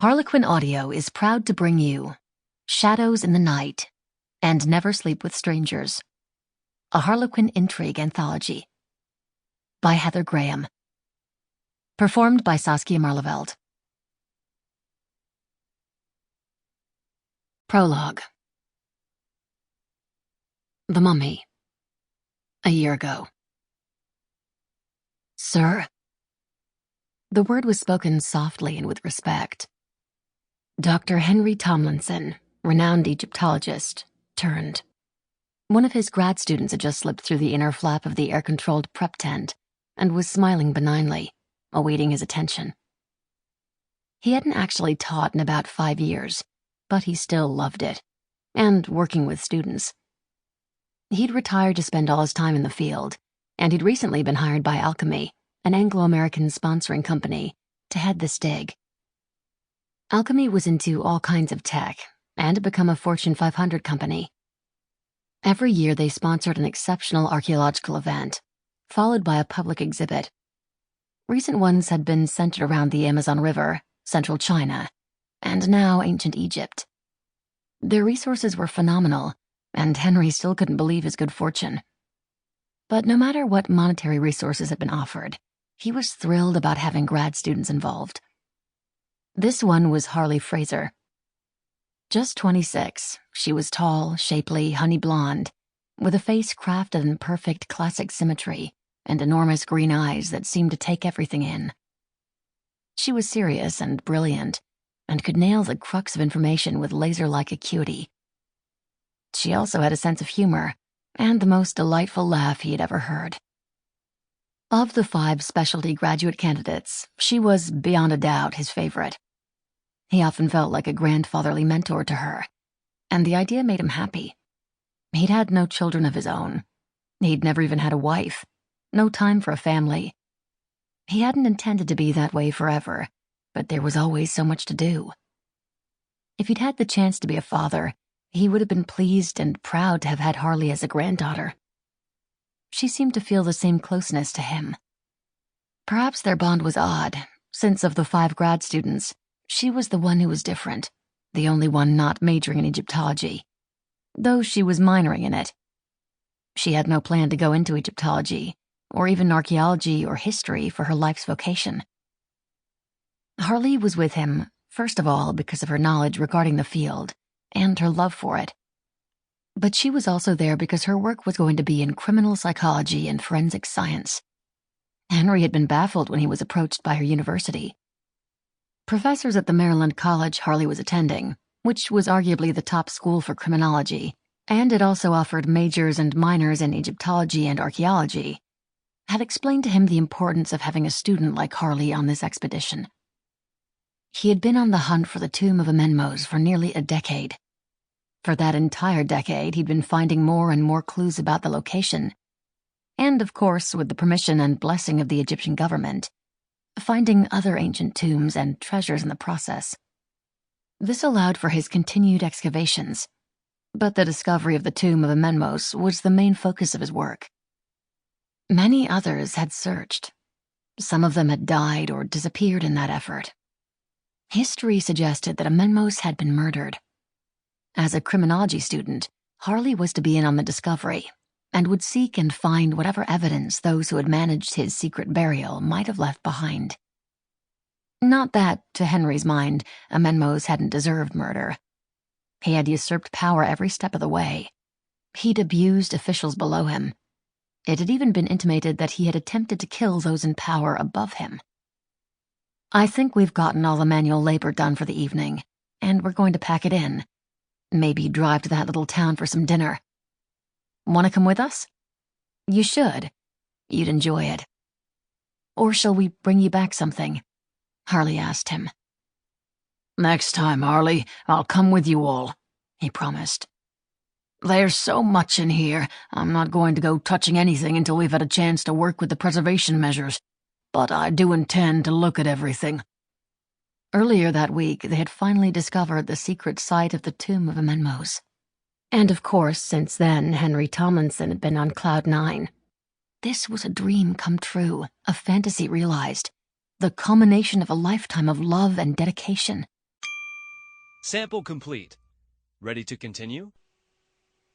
Harlequin Audio is proud to bring you Shadows in the Night and Never Sleep with Strangers, a Harlequin intrigue anthology by Heather Graham. Performed by Saskia Maarleveld. Prologue. The Mummy. A year ago. Sir? The word was spoken softly and with respect. Dr. Henry Tomlinson, renowned Egyptologist, turned. One of his grad students had just slipped through the inner flap of the air-controlled prep tent and was smiling benignly, awaiting his attention. He hadn't actually taught in about 5 years, but he still loved it, and working with students. He'd retired to spend all his time in the field, and he'd recently been hired by Alchemy, an Anglo-American sponsoring company, to head this dig. Alchemy was into all kinds of tech and had become a Fortune 500 company. Every year they sponsored an exceptional archaeological event, followed by a public exhibit. Recent ones had been centered around the Amazon River, central China, and now ancient Egypt. Their resources were phenomenal, and Henry still couldn't believe his good fortune. But no matter what monetary resources had been offered, he was thrilled about having grad students involved. This one was Harley Frasier. Just 26, she was tall, shapely, honey blonde, with a face crafted in perfect classic symmetry and enormous green eyes that seemed to take everything in. She was serious and brilliant, and could nail the crux of information with laser-like acuity. She also had a sense of humor, and the most delightful laugh he had ever heard. Of the 5 specialty graduate candidates, she was, beyond a doubt, his favorite. He often felt like a grandfatherly mentor to her, and the idea made him happy. He'd had no children of his own. He'd never even had a wife, no time for a family. He hadn't intended to be that way forever, but there was always so much to do. If he'd had the chance to be a father, he would have been pleased and proud to have had Harley as a granddaughter. She seemed to feel the same closeness to him. Perhaps their bond was odd, since of the 5 grad students, she was the one who was different, the only one not majoring in Egyptology, though she was minoring in it. She had no plan to go into Egyptology, or even archaeology or history for her life's vocation. Harley was with him, first of all, because of her knowledge regarding the field and her love for it. But she was also there because her work was going to be in criminal psychology and forensic science. Henry had been baffled when he was approached by her university. Professors at the Maryland college Harley was attending, which was arguably the top school for criminology, and it also offered majors and minors in Egyptology and archaeology, had explained to him the importance of having a student like Harley on this expedition. He had been on the hunt for the tomb of Amenmose for nearly a decade. For that entire decade, he'd been finding more and more clues about the location, and, of course, with the permission and blessing of the Egyptian government, finding other ancient tombs and treasures in the process. This allowed for his continued excavations, but the discovery of the tomb of Amenmose was the main focus of his work. Many others had searched. Some of them had died or disappeared in that effort. History suggested that Amenmose had been murdered. As a criminology student, Harley was to be in on the discovery and would seek and find whatever evidence those who had managed his secret burial might have left behind. Not that, to Henry's mind, Amenmose hadn't deserved murder. He had usurped power every step of the way. He'd abused officials below him. It had even been intimated that he had attempted to kill those in power above him. I think we've gotten all the manual labor done for the evening, and we're going to pack it in. Maybe drive to that little town for some dinner. Want to come with us? You should. You'd enjoy it. Or shall we bring you back something? Harley asked him. Next time, Harley, I'll come with you all, he promised. There's so much in here, I'm not going to go touching anything until we've had a chance to work with the preservation measures, but I do intend to look at everything. Earlier that week, they had finally discovered the secret site of the tomb of Amenmose. And of course, since then, Henry Tomlinson had been on cloud 9. This was a dream come true, a fantasy realized, the culmination of a lifetime of love and dedication, Sample complete. Ready to continue?